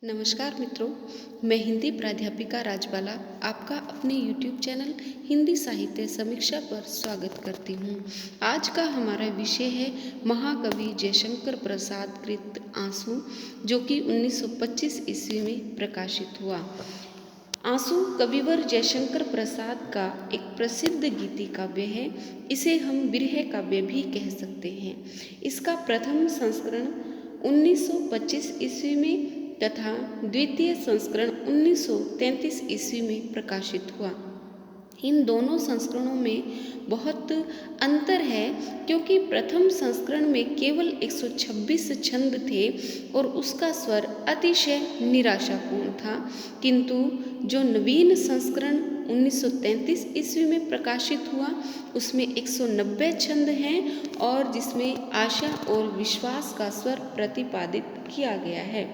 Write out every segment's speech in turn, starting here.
नमस्कार मित्रों, मैं हिंदी प्राध्यापिका राजबाला आपका अपने YouTube चैनल हिंदी साहित्य समीक्षा पर स्वागत करती हूँ। आज का हमारा विषय है महाकवि जयशंकर प्रसाद कृत आंसू, जो कि 1925 ईस्वी में प्रकाशित हुआ। आंसू कविवर जयशंकर प्रसाद का एक प्रसिद्ध गीति काव्य है। इसे हम विरह काव्य भी कह सकते हैं। इसका प्रथम संस्करण 1925 ईस्वी में तथा द्वितीय संस्करण 1933 ईस्वी में प्रकाशित हुआ। इन दोनों संस्करणों में बहुत अंतर है, क्योंकि प्रथम संस्करण में केवल 126 छंद थे और उसका स्वर अतिशय निराशापूर्ण था, किंतु जो नवीन संस्करण 1933 ईस्वी में प्रकाशित हुआ उसमें 190 छंद हैं और जिसमें आशा और विश्वास का स्वर प्रतिपादित किया गया है।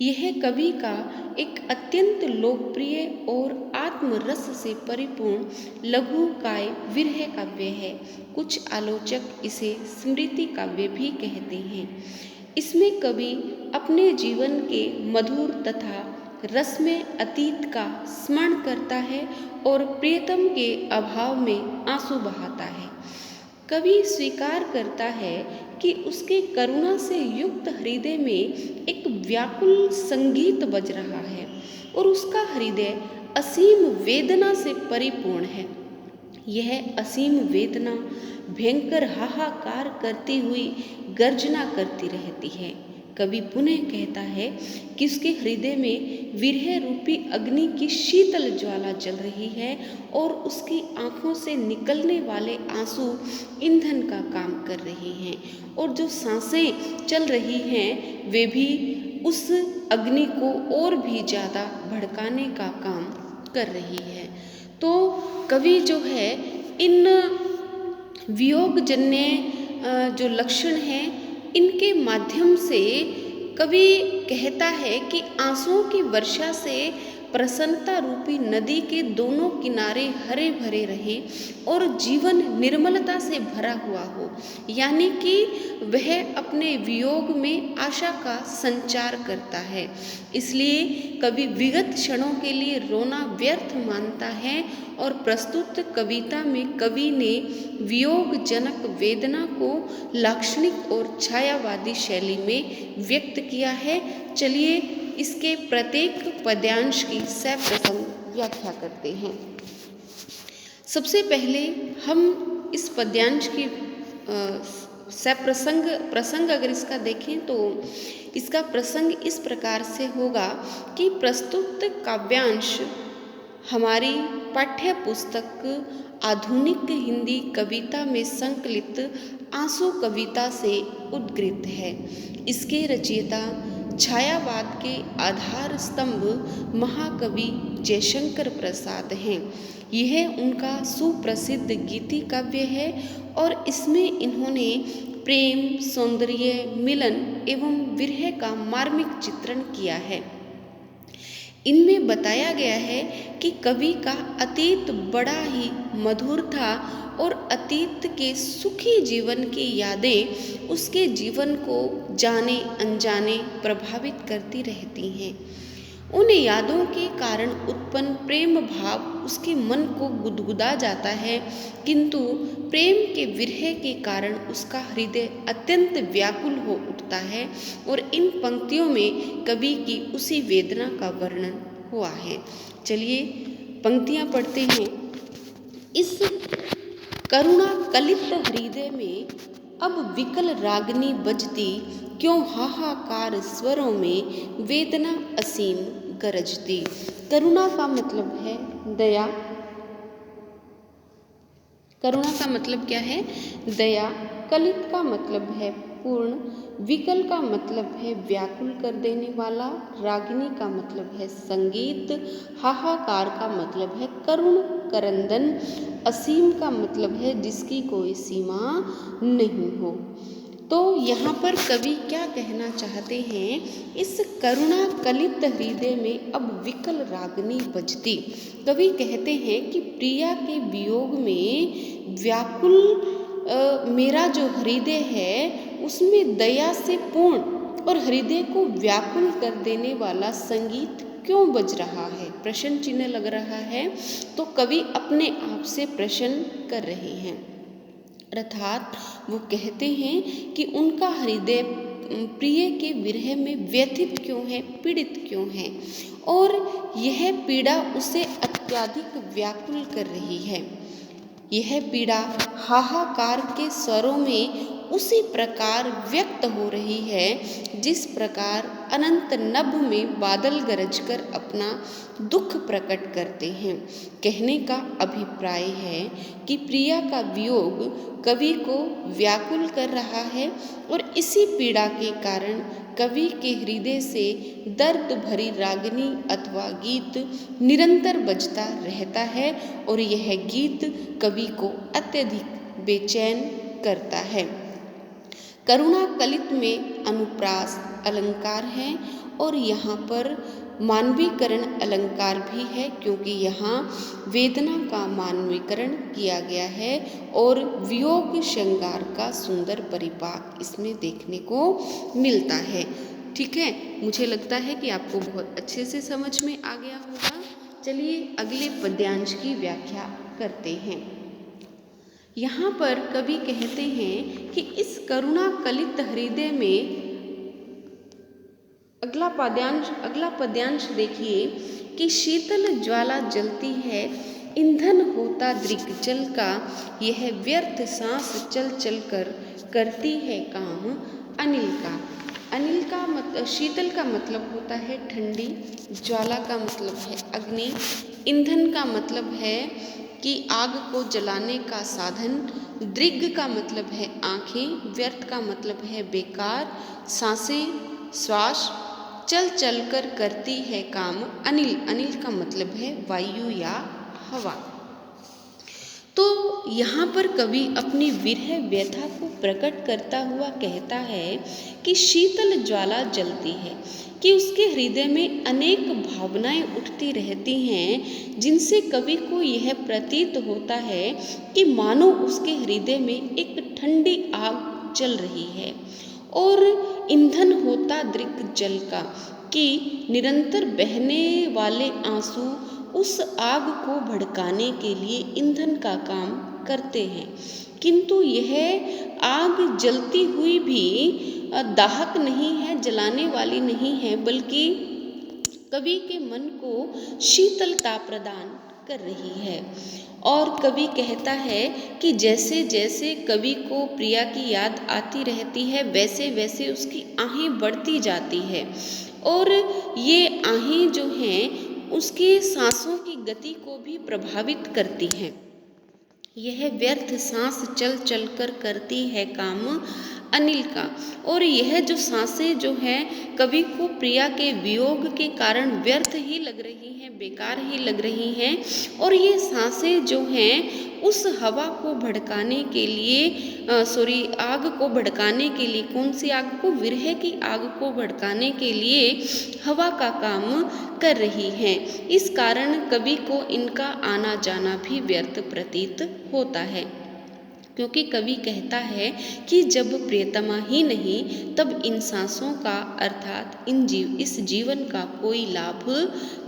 यह कवि का एक अत्यंत लोकप्रिय और आत्मरस से परिपूर्ण लघु काव्य विरह काव्य है। कुछ आलोचक इसे स्मृति काव्य भी कहते हैं। इसमें कवि अपने जीवन के मधुर तथा रसमय अतीत का स्मरण करता है और प्रियतम के अभाव में आंसू बहाता है। कवि स्वीकार करता है कि उसके करुणा से युक्त हृदय में एक व्याकुल संगीत बज रहा है और उसका हृदय असीम वेदना से परिपूर्ण है। यह असीम वेदना भयंकर हाहाकार करती हुई गर्जना करती रहती है। कवि पुनः कहता है कि उसके हृदय में विरह रूपी अग्नि की शीतल ज्वाला जल रही है और उसकी आंखों से निकलने वाले आंसू ईंधन का काम कर रहे हैं और जो सांसें चल रही हैं वे भी उस अग्नि को और भी ज़्यादा भड़काने का काम कर रही है। तो कवि जो है इन वियोगजन्य जो लक्षण हैं इनके माध्यम से कवि कहता है कि आंसुओं की वर्षा से प्रसन्नता रूपी नदी के दोनों किनारे हरे भरे रहे और जीवन निर्मलता से भरा हुआ हो, यानी कि वह अपने वियोग में आशा का संचार करता है। इसलिए कवि विगत क्षणों के लिए रोना व्यर्थ मानता है और प्रस्तुत कविता में कवि ने वियोगजनक वेदना को लाक्षणिक और छायावादी शैली में व्यक्त किया है। चलिए इसके प्रत्येक पद्यांश की सप्रसंग व्याख्या करते हैं। सबसे पहले हम इस पद्यांश की प्रसंग अगर इसका देखें तो इसका प्रसंग इस प्रकार से होगा कि प्रस्तुत काव्यांश हमारी पाठ्य पुस्तक आधुनिक हिंदी कविता में संकलित आंसू कविता से उद्गृत है। इसके रचयिता छायावाद के आधार स्तंभ महाकवि जयशंकर प्रसाद हैं। यह उनका सुप्रसिद्ध गीति काव्य है और इसमें इन्होंने प्रेम, सौंदर्य, मिलन एवं विरह का मार्मिक चित्रण किया है। इनमें बताया गया है कि कवि का अतीत बड़ा ही मधुर था और अतीत के सुखी जीवन की यादें उसके जीवन को जाने अनजाने प्रभावित करती रहती हैं। उन यादों के कारण उत्पन्न प्रेम भाव उसके मन को गुदगुदा जाता है, किंतु प्रेम के विरह के कारण उसका हृदय अत्यंत व्याकुल हो उठता है और इन पंक्तियों में कवि की उसी वेदना का वर्णन हुआ है। चलिए पंक्तियां पढ़ते हैं। इस करुणा कलित हृदय में अब विकल रागनी बजती, क्यों हाहाकार स्वरों में वेदना असीम गरजती। करुणा का मतलब है दया। करुणा का मतलब क्या है? दया। कलित का मतलब है पूर्ण। विकल का मतलब है व्याकुल कर देने वाला। रागिनी का मतलब है संगीत। हाहाकार का मतलब है करुण करंदन। असीम का मतलब है जिसकी कोई सीमा नहीं हो। तो यहाँ पर कवि क्या कहना चाहते हैं? इस करुणा कलित हृदय में अब विकल रागनी बजती। कवि कहते हैं कि प्रिया के वियोग में व्याकुल मेरा जो हृदय है उसमें दया से पूर्ण और हृदय को व्याकुल कर देने वाला संगीत क्यों बज रहा है? प्रश्न चिन्ह लग रहा है। तो कवि अपने आप से प्रश्न कर रहे हैं, अर्थात वो कहते हैं कि उनका हृदय प्रिय के विरह में व्यथित क्यों है, पीड़ित क्यों है, और यह पीड़ा उसे अत्यधिक व्याकुल कर रही है। यह पीड़ा हाहाकार के स्वरों में उसी प्रकार व्यक्त हो रही है जिस प्रकार अनंत नभ में बादल गरजकर अपना दुख प्रकट करते हैं। कहने का अभिप्राय है कि प्रिया का वियोग कवि को व्याकुल कर रहा है और इसी पीड़ा के कारण कवि के हृदय से दर्द भरी रागनी अथवा गीत निरंतर बजता रहता है और यह गीत कवि को अत्यधिक बेचैन करता है। करुणा कलित में अनुप्रास अलंकार है और यहाँ पर मानवीकरण अलंकार भी है, क्योंकि यहाँ वेदना का मानवीकरण किया गया है और वियोग श्रृंगार का सुंदर परिपाक इसमें देखने को मिलता है। ठीक है, मुझे लगता है कि आपको बहुत अच्छे से समझ में आ गया होगा। चलिए अगले पद्यांश की व्याख्या करते हैं। यहाँ पर कवि कहते हैं कि इस करुणा कलित हृदय में, अगला पद्यांश देखिए कि शीतल ज्वाला जलती है, ईंधन होता दृग्जल का, यह व्यर्थ सांस चल चल कर करती है काम अनिल का। अनिल का शीतल का मतलब होता है ठंडी, ज्वाला का मतलब है अग्नि, ईंधन का मतलब है कि आग को जलाने का साधन, दृग का मतलब है आँखें, व्यर्थ का मतलब है बेकार, सांसें श्वास, चल चल कर करती है काम अनिल, अनिल का मतलब है वायु या हवा। तो यहाँ पर कवि अपनी विरह व्यथा को प्रकट करता हुआ कहता है कि शीतल ज्वाला जलती है, कि उसके हृदय में अनेक भावनाएं उठती रहती हैं, जिनसे कवि को यह प्रतीत होता है कि मानो उसके हृदय में एक ठंडी आग जल रही है, और ईंधन होता दृग जल का, कि निरंतर बहने वाले आंसू उस आग को भड़काने के लिए ईंधन का काम करते हैं, किंतु यह आग जलती हुई भी दाहक नहीं है, जलाने वाली नहीं है, बल्कि कवि के मन को शीतलता प्रदान कर रही है। और कवि कहता है कि जैसे जैसे कवि को प्रिया की याद आती रहती है, वैसे वैसे उसकी आहें बढ़ती जाती है, और ये आहें जो हैं उसके सांसों की गति को भी प्रभावित करती हैं। यह व्यर्थ सांस चल चल कर करती है काम अनिल का, और यह जो सांसें जो हैं कवि को प्रिया के वियोग के कारण व्यर्थ ही लग रही हैं, बेकार ही लग रही हैं, और ये सांसें जो हैं उस हवा को भड़काने के लिए आग को भड़काने के लिए, कौन सी आग को? विरह की आग को भड़काने के लिए हवा का काम कर रही हैं। इस कारण कवि को इनका आना जाना भी व्यर्थ प्रतीत होता है, क्योंकि कवि कहता है कि जब प्रियतमा ही नहीं तब इन सांसों का अर्थात इस जीवन का कोई लाभ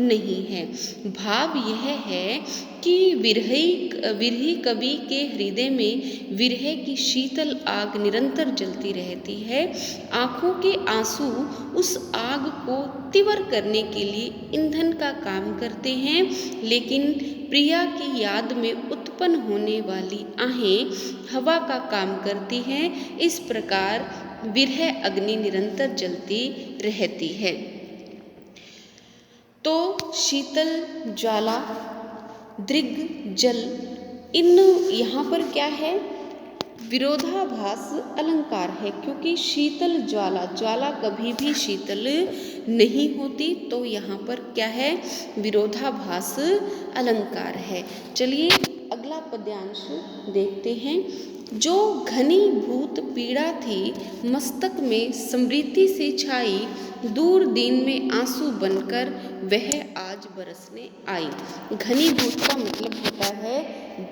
नहीं है। भाव यह है कि विरही कवि के हृदय में विरह की शीतल आग निरंतर जलती रहती है। आँखों के आंसू उस आग को तीव्र करने के लिए ईंधन का काम करते हैं, लेकिन प्रिया की याद में उत्पन्न होने वाली आहें हवा का काम करती हैं। इस प्रकार विरह अग्नि निरंतर जलती रहती है। तो शीतल ज्वाला दृग जल, इन यहाँ पर क्या है? विरोधाभास अलंकार है, क्योंकि शीतल ज्वाला, ज्वाला कभी भी शीतल नहीं होती, तो यहाँ पर क्या है? विरोधाभास अलंकार है। चलिए अगला पद्यांश देखते हैं। जो घनीभूत पीड़ा थी मस्तक में स्मृति से छाई, दूर दिन में आंसू बनकर वह आज बरसने आई। घनीभूत का मतलब होता है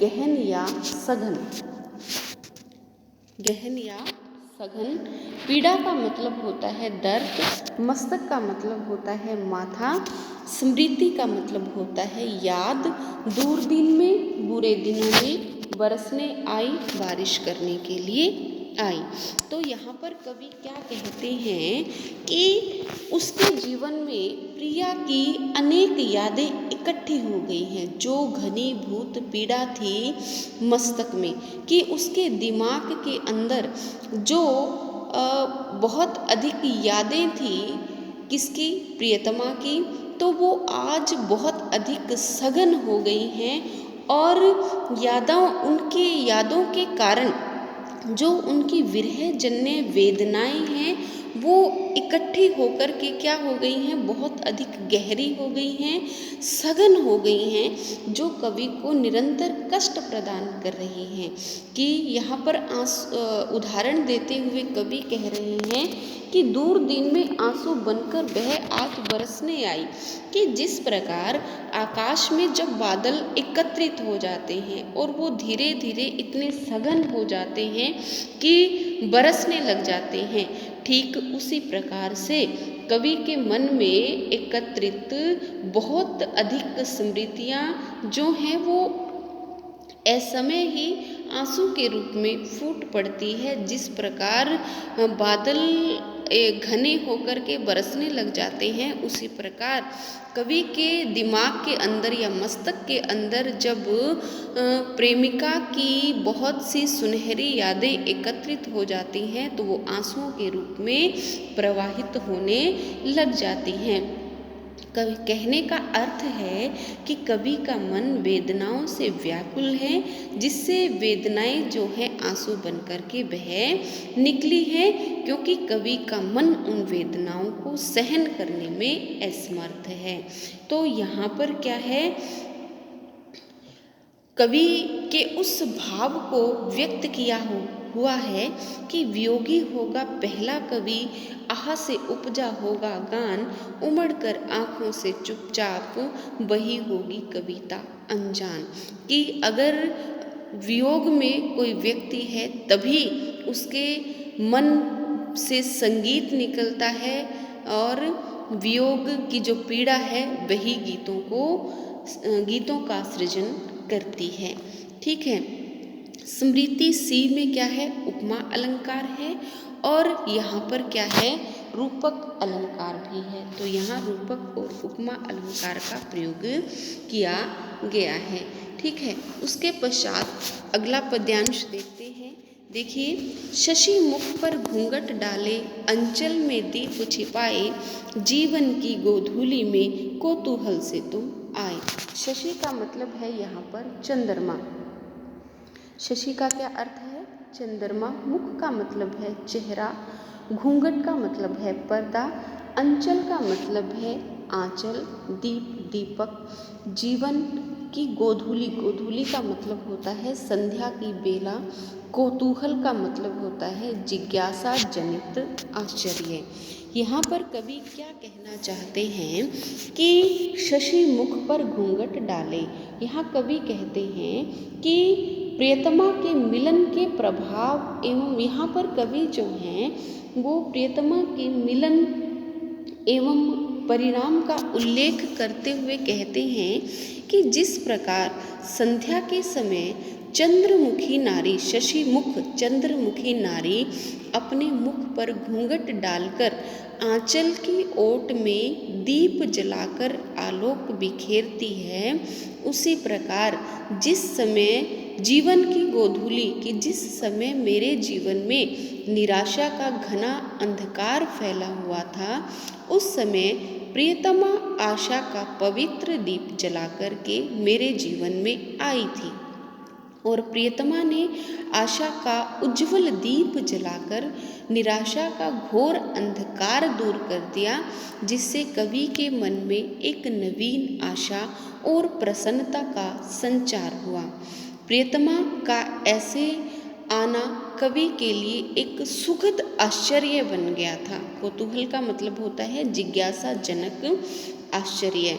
गहन या सघन, गहन या सघन, पीड़ा का मतलब होता है दर्द, मस्तक का मतलब होता है माथा, स्मृति का मतलब होता है याद, दूरबीन में बुरे दिनों में, बरसने आई बारिश करने के लिए आई। तो यहाँ पर कवि क्या कहते हैं कि उसके जीवन में प्रिया की अनेक यादें इकट्ठी हो गई हैं, जो घनीभूत पीड़ा थी मस्तक में, कि उसके दिमाग के अंदर जो बहुत अधिक यादें थी किसकी, प्रियतमा की, तो वो आज बहुत अधिक सघन हो गई हैं और यादों के कारण जो उनकी विरह जन्य वेदनाएं हैं वो इकट्ठी होकर के क्या हो गई हैं, बहुत अधिक गहरी हो गई हैं, सघन हो गई हैं, जो कवि को निरंतर कष्ट प्रदान कर रही हैं। कि यहाँ पर उदाहरण देते हुए कवि कह रहे हैं कि दूर दिन में आंसू बनकर वह आज बरसने आई, कि जिस प्रकार आकाश में जब बादल एकत्रित हो जाते हैं और वो धीरे धीरे इतने सघन हो जाते हैं कि बरसने लग जाते हैं, ठीक उसी प्रकार से कवि के मन में एकत्रित बहुत अधिक स्मृतियाँ जो हैं वो असमय ही आंसू के रूप में फूट पड़ती है। जिस प्रकार बादल घने होकर के बरसने लग जाते हैं, उसी प्रकार कवि के दिमाग के अंदर या मस्तक के अंदर जब प्रेमिका की बहुत सी सुनहरी यादें एकत्रित हो जाती हैं तो वो आंसुओं के रूप में प्रवाहित होने लग जाती हैं। कवि कहने का अर्थ है कि कवि का मन वेदनाओं से व्याकुल है, जिससे वेदनाएं जो है आंसू बन कर के बह निकली है, क्योंकि कवि का मन उन वेदनाओं को सहन करने में असमर्थ है। तो यहाँ पर क्या है, कवि के उस भाव को व्यक्त किया हुआ है कि वियोगी होगा पहला कवि, आह से उपजा होगा गान, उमड़ कर आँखों से चुपचाप बही होगी कविता अनजान। कि अगर वियोग में कोई व्यक्ति है तभी उसके मन से संगीत निकलता है और वियोग की जो पीड़ा है वही गीतों का सृजन करती है। ठीक है, स्मृति सी में क्या है, उपमा अलंकार है और यहाँ पर क्या है, रूपक अलंकार भी है। तो यहाँ रूपक और उपमा अलंकार का प्रयोग किया गया है। ठीक है, उसके पश्चात अगला पद्यांश देखते हैं। देखिए, शशि मुख पर घूंघट डाले, अंचल में दीप छिपाए, जीवन की गोधूली में कौतूहल से तुम आए। शशि का मतलब है यहाँ पर चंद्रमा। शशि का क्या अर्थ है, चंद्रमा। मुख का मतलब है चेहरा, घूंघट का मतलब है पर्दा, अंचल का मतलब है आंचल, दीप दीपक, जीवन की गोधूली का मतलब होता है संध्या की बेला, कौतूहल का मतलब होता है जिज्ञासा जनित आश्चर्य। यहाँ पर कवि क्या कहना चाहते हैं कि शशि मुख पर घूंघट डाले। यहाँ कवि कहते हैं कि प्रियतमा के मिलन के प्रभाव एवं यहाँ पर कवि जो हैं वो प्रियतमा के मिलन एवं परिणाम का उल्लेख करते हुए कहते हैं कि जिस प्रकार संध्या के समय चंद्रमुखी नारी, शशि मुख चंद्रमुखी नारी अपने मुख पर घूंघट डालकर आंचल की ओट में दीप जलाकर आलोक बिखेरती है, उसी प्रकार जिस समय जीवन की गोधूली, कि जिस समय मेरे जीवन में निराशा का घना अंधकार फैला हुआ था, उस समय प्रियतमा आशा का पवित्र दीप जलाकर के मेरे जीवन में आई थी और प्रियतमा ने आशा का उज्जवल दीप जलाकर निराशा का घोर अंधकार दूर कर दिया, जिससे कवि के मन में एक नवीन आशा और प्रसन्नता का संचार हुआ। प्रियतमा का ऐसे आना कवि के लिए एक सुखद आश्चर्य बन गया था। कौतूहल का मतलब होता है जिज्ञासा जनक आश्चर्य।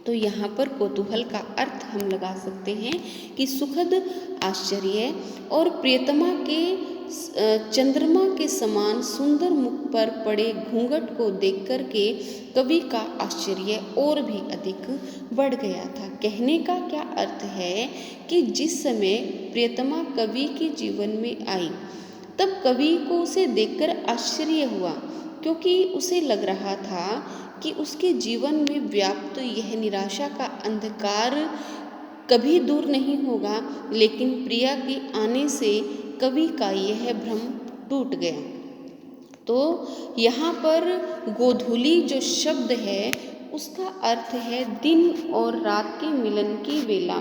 तो यहाँ पर कौतूहल का अर्थ हम लगा सकते हैं कि सुखद आश्चर्य। और प्रियतमा के चंद्रमा के समान सुंदर मुख पर पड़े घूंघट को देख कर के कवि का आश्चर्य और भी अधिक बढ़ गया था। कहने का क्या अर्थ है कि जिस समय प्रियतमा कवि के जीवन में आई तब कवि को उसे देखकर आश्चर्य हुआ, क्योंकि उसे लग रहा था कि उसके जीवन में व्याप्त यह निराशा का अंधकार कभी दूर नहीं होगा। लेकिन प्रिया के आने से कवि का यह भ्रम टूट गया। तो यहाँ पर गोधूली जो शब्द है उसका अर्थ है दिन और रात के मिलन की वेला।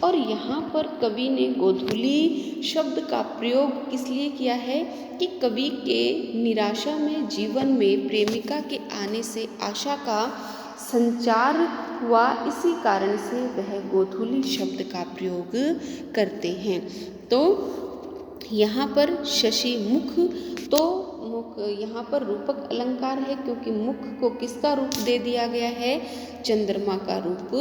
और यहाँ पर कवि ने गोधूली शब्द का प्रयोग किस लिए किया है कि कवि के निराशा में जीवन में प्रेमिका के आने से आशा का संचार हुआ, इसी कारण से वह गोधूली शब्द का प्रयोग करते हैं। तो यहाँ पर शशि मुख, तो मुख यहाँ पर रूपक अलंकार है, क्योंकि मुख को किसका रूप दे दिया गया है, चंद्रमा का रूप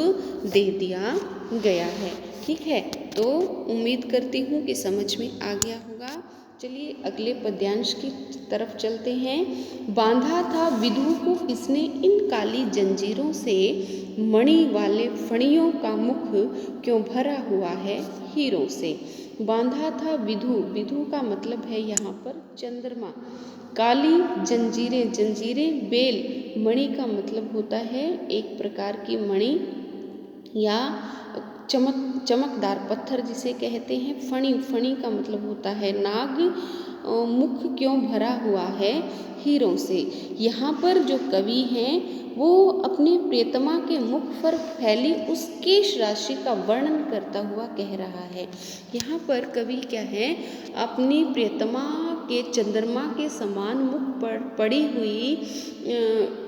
दे दिया गया है। ठीक है, तो उम्मीद करती हूँ कि समझ में आ गया होगा। चलिए अगले पद्यांश की तरफ चलते हैं। बांधा था विधु को किसने इन काली जंजीरों से, मणि वाले फणियों का मुख क्यों भरा हुआ है हीरों से। बांधा था विधु, विधु का मतलब है यहाँ पर चंद्रमा। काली जंजीरें, जंजीरें बेल, मणि का मतलब होता है एक प्रकार की मणि या चमकदार पत्थर जिसे कहते हैं। फणी, फणी का मतलब होता है नाग। मुख क्यों भरा हुआ है हीरों से। यहाँ पर जो कवि हैं वो अपने प्रियतमा के मुख पर फैली उस केश राशि का वर्णन करता हुआ कह रहा है। यहाँ पर कवि क्या है, अपनी प्रियतमा के चंद्रमा के समान मुख पर पड़ी हुई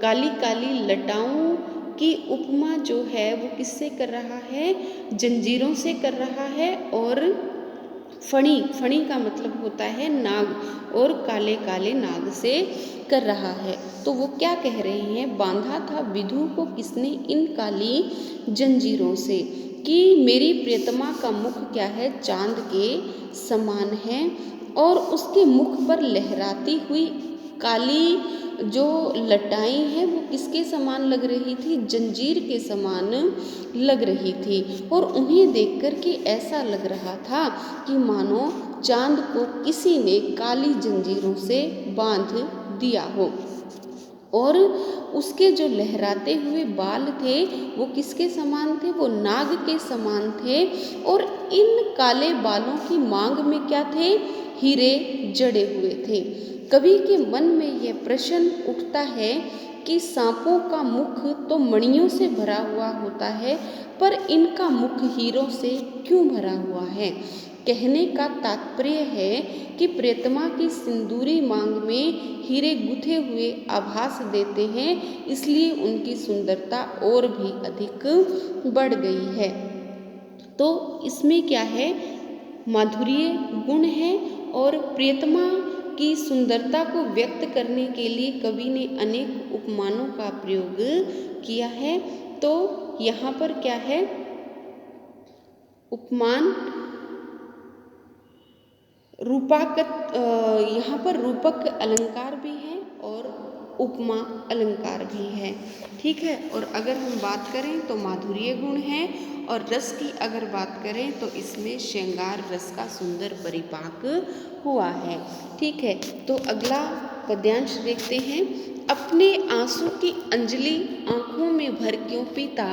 काली काली लटाओं की उपमा जो है वो किससे कर रहा है, जंजीरों से कर रहा है। और फणी, फणी का मतलब होता है नाग, और काले काले नाग से कर रहा है। तो वो क्या कह रहे हैं, बांधा था विधु को किसने इन काली जंजीरों से, कि मेरी प्रियतमा का मुख क्या है, चांद के समान है, और उसके मुख पर लहराती हुई काली जो लटाएं हैं वो किसके समान लग रही थी, जंजीर के समान लग रही थी। और उन्हें देखकर के ऐसा लग रहा था कि मानो चांद को किसी ने काली जंजीरों से बांध दिया हो। और उसके जो लहराते हुए बाल थे वो किसके समान थे, वो नाग के समान थे। और इन काले बालों की मांग में क्या थे, हीरे जड़े हुए थे। कवि के मन में यह प्रश्न उठता है कि सांपों का मुख तो मणियों से भरा हुआ होता है, पर इनका मुख हीरों से क्यों भरा हुआ है। कहने का तात्पर्य है कि प्रियतमा की सिंदूरी मांग में हीरे गुथे हुए आभास देते हैं, इसलिए उनकी सुंदरता और भी अधिक बढ़ गई है। तो इसमें क्या है, माधुर्य गुण है, और प्रियतमा की सुंदरता को व्यक्त करने के लिए कवि ने अनेक उपमानों का प्रयोग किया है। तो यहाँ पर क्या है, उपमान रूपाकत, यहाँ पर रूपक अलंकार भी है और उपमा अलंकार भी है। ठीक है, और अगर हम बात करें तो माधुर्य गुण है, और रस की अगर बात करें तो इसमें श्रृंगार रस का सुंदर परिपाक हुआ है। ठीक है, तो अगला पद्यांश देखते हैं। अपने आंसू की अंजलि आंखों में भर क्यों पीता,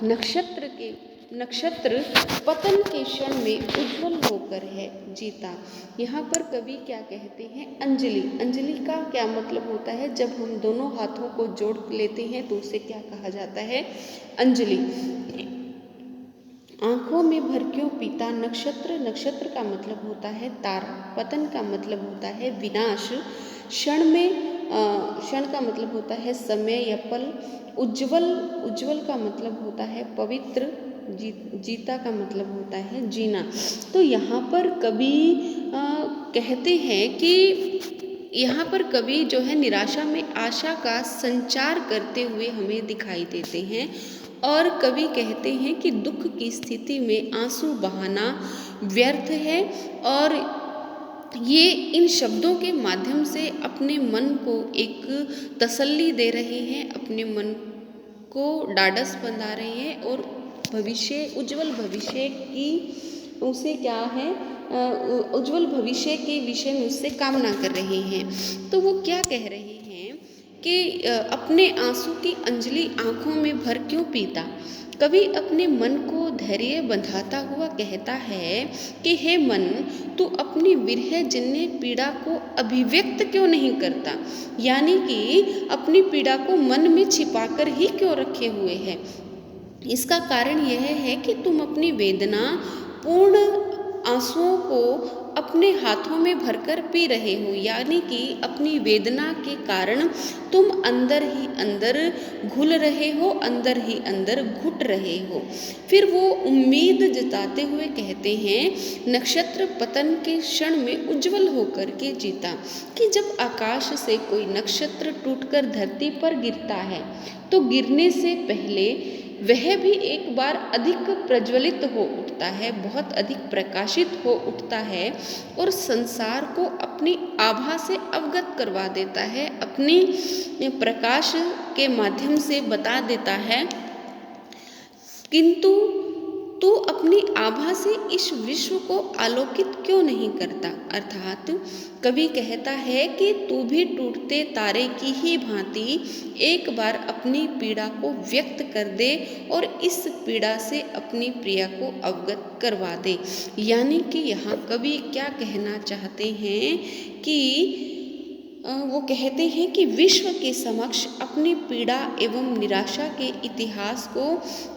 नक्षत्र पतन के क्षण में उज्जवल होकर है जीता। यहाँ पर कवि क्या कहते हैं, अंजलि, अंजलि का क्या मतलब होता है, जब हम दोनों हाथों को जोड़ लेते हैं तो उसे क्या कहा जाता है, अंजलि। आंखों में भर क्यों पीता, नक्षत्र, नक्षत्र का मतलब होता है तारा, पतन का मतलब होता है विनाश, क्षण में क्षण का मतलब होता है समय या पल, उज्जवल, उज्जवल का मतलब होता है पवित्र, जीता का मतलब होता है जीना। तो यहाँ पर कवि कहते हैं कि यहाँ पर कवि जो है निराशा में आशा का संचार करते हुए हमें दिखाई देते हैं। और कवि कहते हैं कि दुख की स्थिति में आंसू बहाना व्यर्थ है, और ये इन शब्दों के माध्यम से अपने मन को एक तसल्ली दे रहे हैं, अपने मन को ढाढ़स बंधा रहे हैं और भविष्य, उज्जवल भविष्य की उसे क्या है, उज्जवल भविष्य के विषय में उससे कामना कर रहे हैं। तो वो क्या कह रहे हैं कि अपने आंसू की अंजलि आंखों में भर क्यों पीता। कवि अपने मन को धैर्य बंधाता हुआ कहता है कि हे मन, तू अपनी विरह जन्य पीड़ा को अभिव्यक्त क्यों नहीं करता, यानी कि अपनी पीड़ा को मन में छिपाकर ही क्यों रखे हुए है। इसका कारण यह है कि तुम अपनी वेदना पूर्ण आंसुओं को अपने हाथों में भरकर पी रहे हो, यानी कि अपनी वेदना के कारण तुम अंदर ही अंदर घुल रहे हो, अंदर ही अंदर घुट रहे हो। फिर वो उम्मीद जताते हुए कहते हैं, नक्षत्र पतन के क्षण में उज्जवल होकर के जीता, कि जब आकाश से कोई नक्षत्र टूटकर धरती पर गिरता है तो गिरने से पहले वह भी एक बार अधिक प्रज्वलित हो उठता है, बहुत अधिक प्रकाशित हो उठता है और संसार को अपनी आभा से अवगत करवा देता है, अपनी प्रकाश के माध्यम से बता देता है। किंतु तू अपनी आभा से इस विश्व को आलोकित क्यों नहीं करता। अर्थात कवि कहता है कि तू भी टूटते तारे की ही भांति एक बार अपनी पीड़ा को व्यक्त कर दे और इस पीड़ा से अपनी प्रिया को अवगत करवा दे। यानी कि यहाँ कवि क्या कहना चाहते हैं कि वो कहते हैं कि विश्व के समक्ष अपनी पीड़ा एवं निराशा के इतिहास को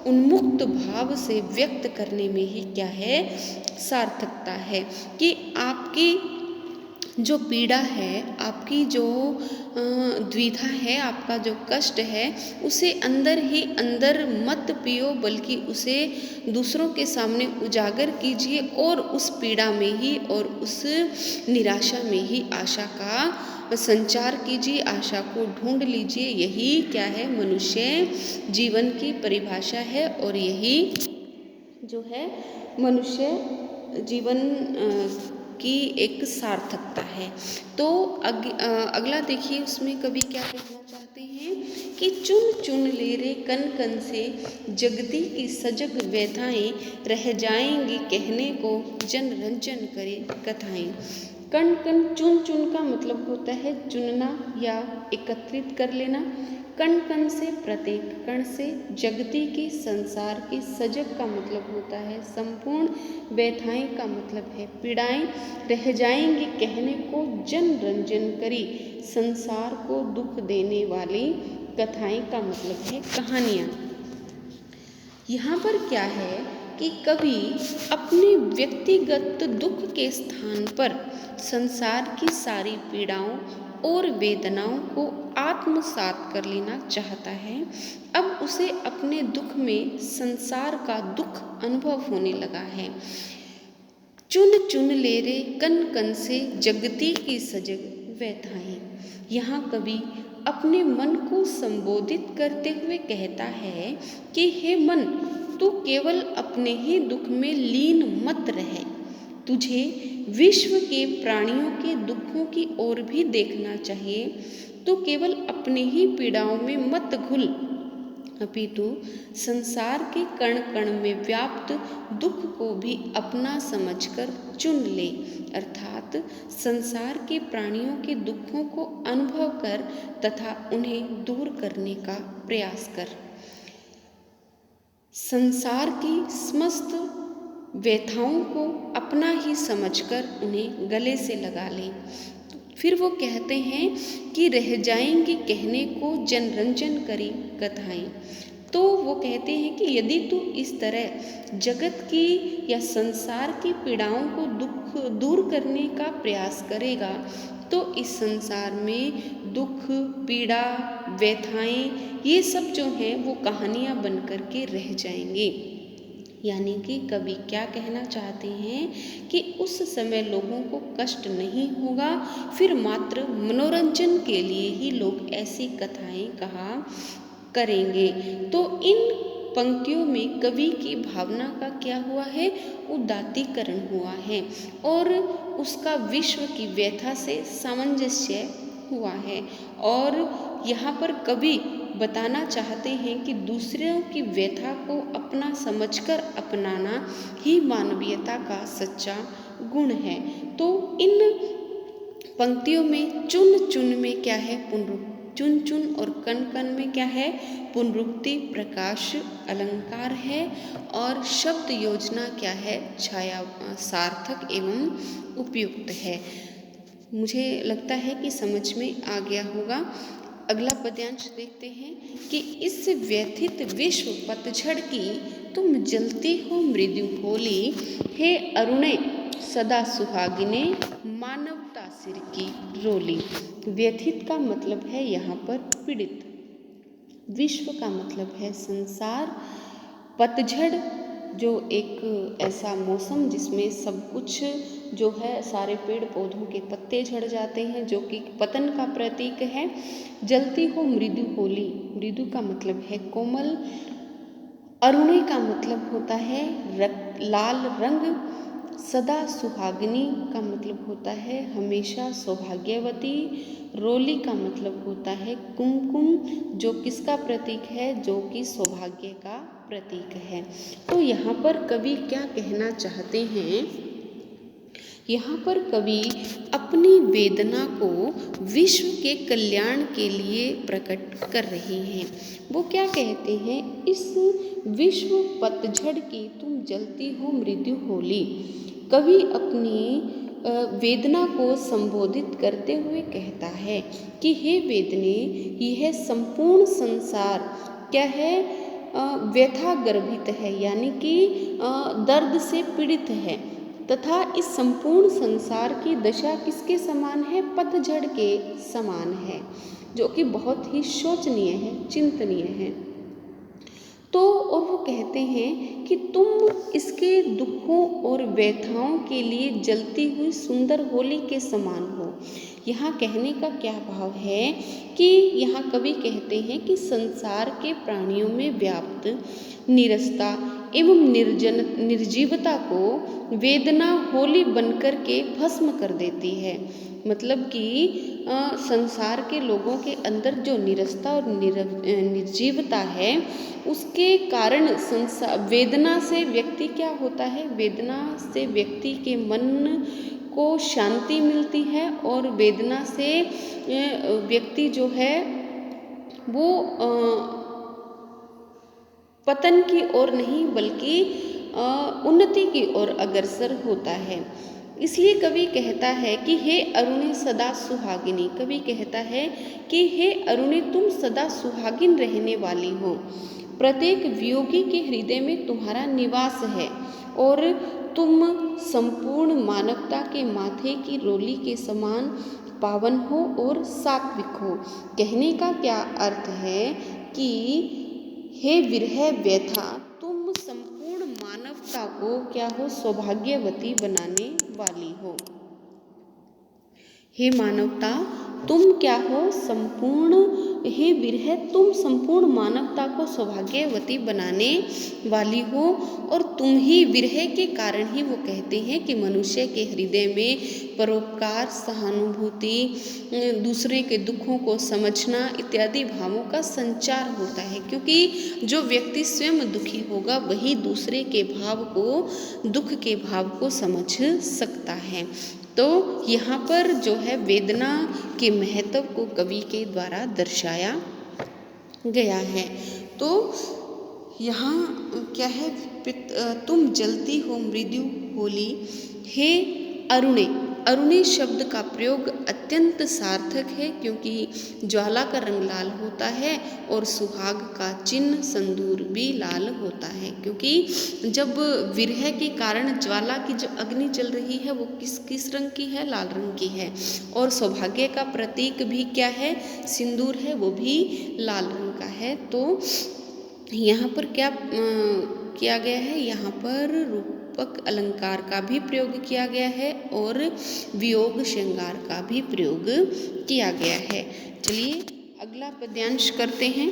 उन्मुक्त भाव से व्यक्त करने में ही क्या है, सार्थकता है। कि आपकी जो पीड़ा है, आपकी जो द्विधा है, आपका जो कष्ट है, उसे अंदर ही अंदर मत पियो, बल्कि उसे दूसरों के सामने उजागर कीजिए और उस पीड़ा में ही और उस निराशा में ही आशा का संचार कीजिए, आशा को ढूंढ लीजिए। यही क्या है, मनुष्य जीवन की परिभाषा है और यही जो है मनुष्य जीवन की एक सार्थकता है। तो अगला देखिए, उसमें कवि क्या कहना चाहते हैं कि चुन चुन ले रे कन कन से जगती की सजग व्यथाएं, रह जाएंगी कहने को जन रंजन करे कथाएं। कण कण चुन चुन का मतलब होता है चुनना या एकत्रित कर लेना। कण कण से प्रत्येक कण से, जगती की संसार की, सजग का मतलब होता है संपूर्ण, व्यथाएं का मतलब है पीड़ाएं, रह जाएंगी कहने को जन रंजन करी, संसार को दुख देने वाली कथाएं का मतलब है कहानियाँ। यहाँ पर क्या है कि कवि अपने व्यक्तिगत दुख के स्थान पर संसार की सारी पीड़ाओं और वेदनाओं को आत्मसात कर लेना चाहता है। अब उसे अपने दुख में संसार का दुख अनुभव होने लगा है। चुन चुन ले रे कन कन से जगती की सजग व्यथाएं। यहाँ कवि अपने मन को संबोधित करते हुए कहता है कि हे मन, तू केवल अपने ही दुख में लीन मत रहे, तुझे विश्व के प्राणियों के दुखों की ओर भी देखना चाहिए। तो केवल अपने ही पीड़ाओं में मत घुल, अपितु संसार के कण कण में व्याप्त दुख को भी अपना समझकर चुन ले। अर्थात संसार के प्राणियों के दुखों को अनुभव कर तथा उन्हें दूर करने का प्रयास कर। संसार की समस्त व्यथाओं को अपना ही समझकर उन्हें गले से लगा लें। फिर वो कहते हैं कि रह जाएंगी कहने को जनरंजन करी कथाएं। तो वो कहते हैं कि यदि तू इस तरह जगत की या संसार की पीड़ाओं को दुख दूर करने का प्रयास करेगा तो इस संसार में दुख, पीड़ा, व्यथाएं, ये सब जो हैं वो कहानियाँ बन कर के रह जाएंगी। यानी कि कवि क्या कहना चाहते हैं कि उस समय लोगों को कष्ट नहीं होगा, फिर मात्र मनोरंजन के लिए ही लोग ऐसी कथाएं कहा करेंगे। तो इन पंक्तियों में कवि की भावना का क्या हुआ है, उदात्तीकरण हुआ है। और उसका विश्व की व्यथा से सामंजस्य हुआ है। और यहाँ पर कवि बताना चाहते हैं कि दूसरों की व्यथा को अपना समझकर अपनाना ही मानवीयता का सच्चा गुण है। तो इन पंक्तियों में चुन चुन में क्या है, चुन चुन और कण कण में क्या है, पुनरुक्ति प्रकाश अलंकार है। और शब्द योजना क्या है, छाया सार्थक एवं उपयुक्त है। मुझे लगता है कि समझ में आ गया होगा। अगला पद्यांश देखते हैं कि इस व्यथित विश्व पतझड़ की तुम जलती हो मृदु होली, हे अरुणे सदा सुहागिने मानवता सिर की रोली। व्यथित का मतलब है यहाँ पर पीड़ित, विश्व का मतलब है संसार, पतझड़ जो एक ऐसा मौसम जिसमें सब कुछ जो है, सारे पेड़ पौधों के पत्ते झड़ जाते हैं, जो कि पतन का प्रतीक है। जलती हो मृदु होली, मृदु का मतलब है कोमल, अरुणे का मतलब होता है लाल रंग, सदा सुहागिनी का मतलब होता है हमेशा सौभाग्यवती, रोली का मतलब होता है कुमकुम, जो किसका प्रतीक है, जो कि सौभाग्य का प्रतीक है। तो यहाँ पर कवि क्या कहना चाहते हैं, यहाँ पर कवि अपनी वेदना को विश्व के कल्याण के लिए प्रकट कर रहे हैं। वो क्या कहते हैं, इस विश्व पतझड़ की तुम जलती हो मृदु होली। कवि अपनी वेदना को संबोधित करते हुए कहता है कि हे वेदने, यह संपूर्ण संसार क्या है, व्यथा गर्भित है, यानी कि दर्द से पीड़ित है, तथा इस संपूर्ण संसार की दशा किसके समान है, पतझड़ के समान है, जो कि बहुत ही शोचनीय है, चिंतनीय है। तो और वो कहते हैं कि तुम इसके दुखों और व्यथाओं के लिए जलती हुई सुंदर होली के समान हो। यहाँ कहने का क्या भाव है कि यहाँ कवि कहते हैं कि संसार के प्राणियों में व्याप्त नीरसता एवं निर्जीवता को वेदना होली बनकर के भस्म कर देती है। मतलब कि संसार के लोगों के अंदर जो नीरसता और निर्जीवता है, उसके कारण वेदना से व्यक्ति क्या होता है, वेदना से व्यक्ति के मन को शांति मिलती है, और वेदना से व्यक्ति जो है वो पतन की ओर नहीं बल्कि उन्नति की ओर अग्रसर होता है। इसलिए कवि कहता है कि हे अरुणे सदा सुहागिनी, कवि कहता है कि हे अरुणे तुम सदा सुहागिन रहने वाली हो, प्रत्येक वियोगी के हृदय में तुम्हारा निवास है, और तुम संपूर्ण मानवता के माथे की रोली के समान पावन हो और सात्विक हो। कहने का क्या अर्थ है कि हे विरह व्यथा, तुम संपूर्ण मानवता को क्या हो, सौभाग्यवती बनाने वाली हो। हे मानवता तुम क्या हो, हे विरह तुम संपूर्ण मानवता को सौभाग्यवती बनाने वाली हो। और तुम ही विरह के कारण ही वो कहते हैं कि मनुष्य के हृदय में परोपकार, सहानुभूति, दूसरे के दुखों को समझना इत्यादि भावों का संचार होता है, क्योंकि जो व्यक्ति स्वयं दुखी होगा वही दूसरे के भाव को, दुख के भाव को समझ सकता है। तो यहाँ पर जो है वेदना के महत्व को कवि के द्वारा दर्शाया गया है। तो यहाँ क्या है, तुम जलती हो मृदु होली, हे अरुणे। अरुणे शब्द का प्रयोग अत्यंत सार्थक है, क्योंकि ज्वाला का रंग लाल होता है और सुहाग का चिन्ह संदूर भी लाल होता है, क्योंकि जब विरह के कारण ज्वाला की जो अग्नि चल रही है वो किस रंग की है, लाल रंग की है। और सौभाग्य का प्रतीक भी क्या है, सिंदूर है, वो भी लाल रंग का है। तो यहाँ पर क्या किया गया है, यहाँ पर रूपक अलंकार का भी प्रयोग किया गया है और वियोग श्रृंगार का भी प्रयोग किया गया है। चलिए अगला पद्यांश करते हैं।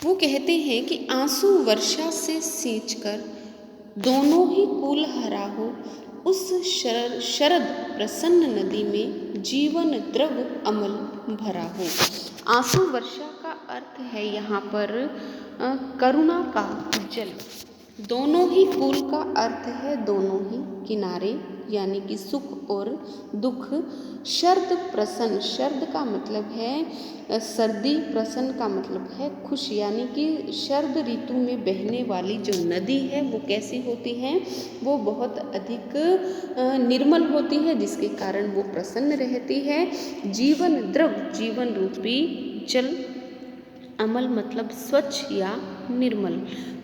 वो कहते हैं कि आंसू वर्षा से सींचकर दोनों ही कूल हरा हो, उस शरद प्रसन्न नदी में जीवन द्रव अमल भरा हो। आंसू वर्षा का अर्थ है यहाँ पर करुणा का जल। दोनों ही कूल का अर्थ है दोनों ही किनारे, यानी कि सुख और दुख। शरद प्रसन्न, शरद का मतलब है सर्दी, प्रसन्न का मतलब है खुश, यानी कि शरद ऋतु में बहने वाली जो नदी है वो कैसी होती है, वो बहुत अधिक निर्मल होती है, जिसके कारण वो प्रसन्न रहती है। जीवन द्रव, जीवन रूपी जल। अमल मतलब स्वच्छ या निर्मल।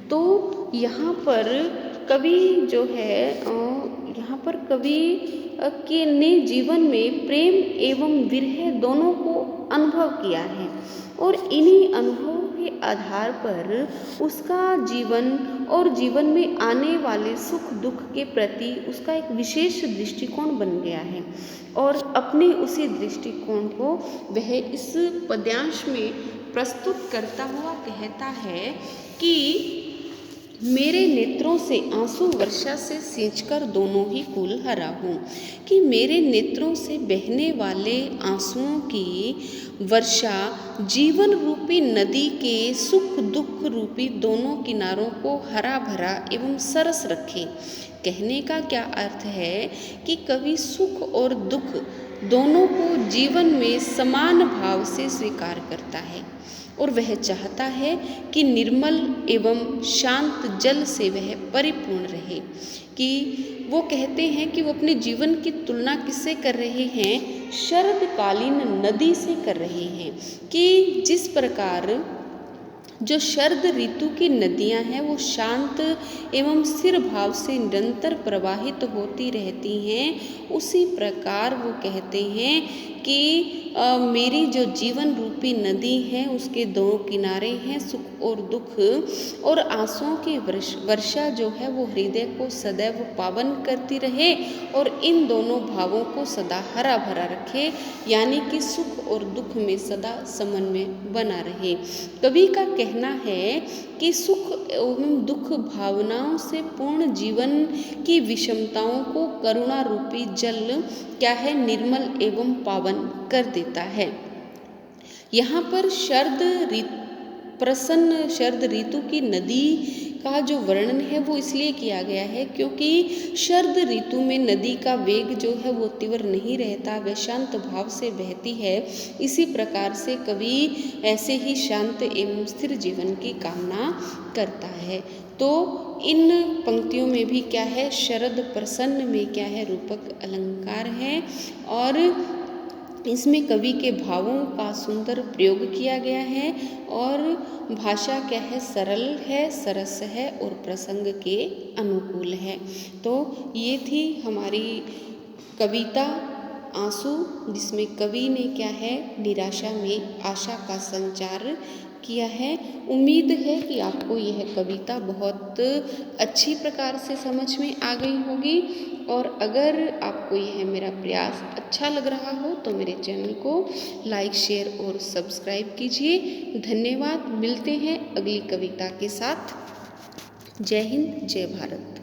तो यहाँ पर कवि जो है यहाँ पर कवि के ने जीवन में प्रेम एवं विरह दोनों को अनुभव किया है, और इन्हीं अनुभवों के आधार पर उसका जीवन और जीवन में आने वाले सुख दुख के प्रति उसका एक विशेष दृष्टिकोण बन गया है। और अपने उसी दृष्टिकोण को वह इस पद्यांश में प्रस्तुत करता हुआ कहता है कि मेरे नेत्रों से आंसू वर्षा से सींचकर दोनों ही कूल हरा हूँ। कि मेरे नेत्रों से बहने वाले आंसुओं की वर्षा जीवन रूपी नदी के सुख दुख रूपी दोनों किनारों को हरा भरा एवं सरस रखे। कहने का क्या अर्थ है कि कवि सुख और दुख दोनों को जीवन में समान भाव से स्वीकार करता है, और वह चाहता है कि निर्मल एवं शांत जल से वह परिपूर्ण रहे। कि वो कहते हैं कि वो अपने जीवन की तुलना किससे कर रहे हैं, शरदकालीन नदी से कर रहे हैं। कि जिस प्रकार जो शरद ऋतु की नदियां हैं वो शांत एवं स्थिर भाव से निरंतर प्रवाहित होती रहती हैं, उसी प्रकार वो कहते हैं कि मेरी जो जीवन रूपी नदी है उसके दो किनारे हैं सुख और दुख, और आंसुओं की वर्षा जो है वो हृदय को सदैव पावन करती रहे और इन दोनों भावों को सदा हरा भरा रखे, यानी कि सुख और दुख में सदा समन्वय बना रहे। कवि का कहना है कि सुख एवं दुख भावनाओं से पूर्ण जीवन की विषमताओं को करुणा रूपी जल क्या है, निर्मल एवं पावन कर देता है। यहाँ पर प्रसन्न शरद ऋतु की नदी का जो वर्णन है वो इसलिए किया गया है क्योंकि शरद ऋतु में नदी का वेग जो है वो तीव्र नहीं रहता, वह शांत भाव से बहती है। इसी प्रकार से कवि ऐसे ही शांत एवं स्थिर जीवन की कामना करता है। तो इन पंक्तियों में भी क्या है, शरद प्रसन्न में क्या है, रूपक अलंकार है, और इसमें कवि के भावों का सुंदर प्रयोग किया गया है, और भाषा क्या है, सरल है, सरस है और प्रसंग के अनुकूल है। तो ये थी हमारी कविता आंसू, जिसमें कवि ने क्या है, निराशा में आशा का संचार किया है। उम्मीद है कि आपको यह कविता बहुत अच्छी प्रकार से समझ में आ गई होगी, और अगर आपको यह मेरा प्रयास अच्छा लग रहा हो तो मेरे चैनल को लाइक शेयर और सब्सक्राइब कीजिए। धन्यवाद। मिलते हैं अगली कविता के साथ। जय हिंद, जय भारत।